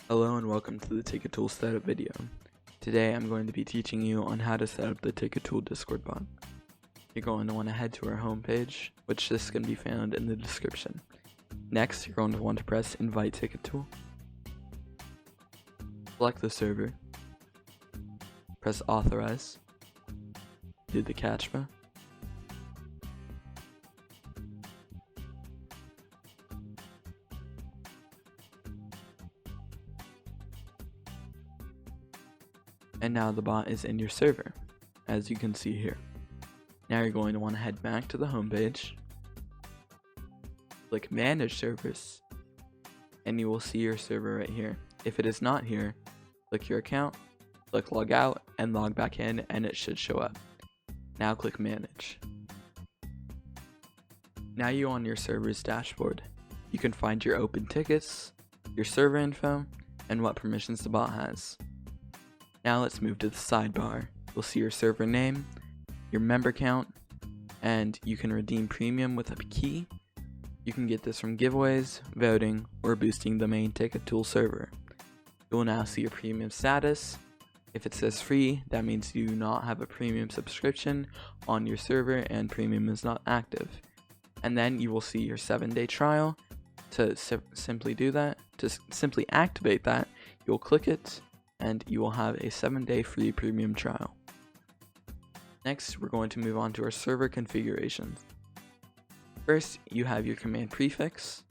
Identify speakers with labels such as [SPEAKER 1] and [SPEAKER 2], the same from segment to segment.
[SPEAKER 1] Hello and welcome to the Ticketool setup video. Today I'm going to be teaching you on how to set up the Ticketool Discord bot. You're going to want to head to our homepage, which is going to be found in the description. Next, you're going to want to press Invite Ticketool. Select the server. Press Authorize. Do the CAPTCHA. And now the bot is in your server, as you can see here. Now you're going to want to head back to the home page, click Manage Servers, and you will see your server right here. If it is not here, click your account, click Log Out, and log back in, and it should show up. Now click Manage. Now you're on your server's dashboard. You can find your open tickets, your server info, and what permissions the bot has. Now let's move to the sidebar. You'll see your server name, your member count, and you can redeem premium with a key. You can get this from giveaways, voting, or boosting the main Ticketool server. You will now see your premium status. If it says free, that means you do not have a premium subscription on your server and premium is not active. And then you will see your 7-day trial. To simply activate that, you'll click it, and you will have a 7-day free premium trial. Next, we're going to move on to our server configurations. First, you have your command prefix,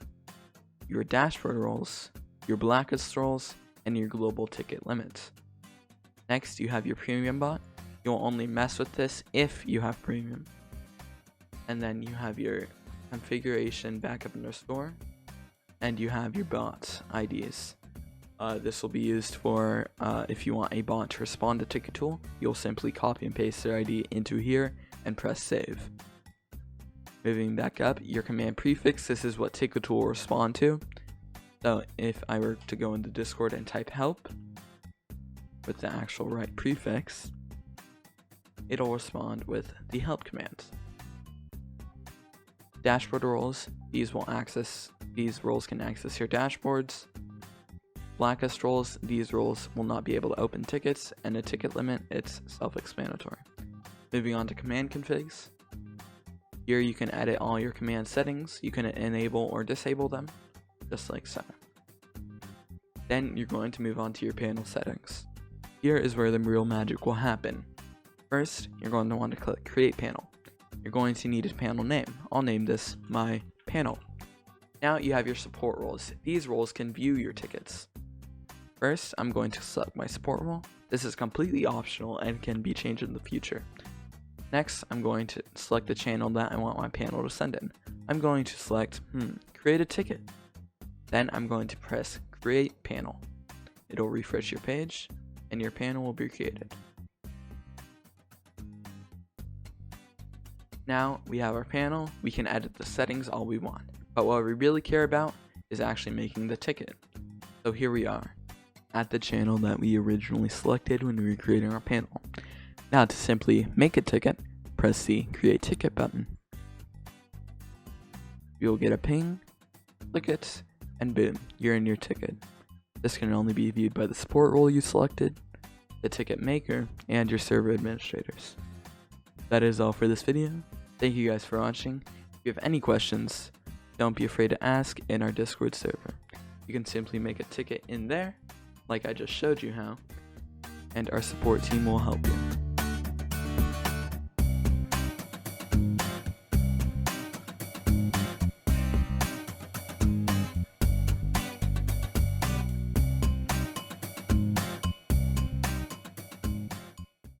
[SPEAKER 1] your dashboard roles, your blacklist roles, and your global ticket limits. Next, you have your premium bot. You'll only mess with this if you have premium. And then you have your configuration backup and restore, and you have your bot IDs. This will be used for if you want a bot to respond to Ticketool, you'll simply copy and paste their ID into here and press save. Moving back up, your command prefix, this is what Ticketool will respond to. So if I were to go into Discord and type help with the actual right prefix, it'll respond with the help command. Dashboard roles, these roles can access your dashboards. Blacklist roles, these roles will not be able to open tickets, and a ticket limit, it's self-explanatory. Moving on to command configs. Here you can edit all your command settings. You can enable or disable them, just like so. Then you're going to move on to your panel settings. Here is where the real magic will happen. First, you're going to want to click Create Panel. You're going to need a panel name. I'll name this My Panel. Now you have your support roles. These roles can view your tickets. First, I'm going to select my support role. This is completely optional and can be changed in the future. Next, I'm going to select the channel that I want my panel to send in. I'm going to select Create a Ticket. Then I'm going to press Create Panel. It'll refresh your page and your panel will be created. Now we have our panel. We can edit the settings all we want. But what we really care about is actually making the ticket. So here we are at the channel that we originally selected when we were creating our panel. Now to simply make a ticket, press the Create Ticket button. You'll get a ping, click it, and boom, you're in your ticket. This can only be viewed by the support role you selected, the ticket maker, and your server administrators. That is all for this video. Thank you guys for watching. If you have any questions, don't be afraid to ask in our Discord server. You can simply make a ticket in there, like I just showed you how, and our support team will help you.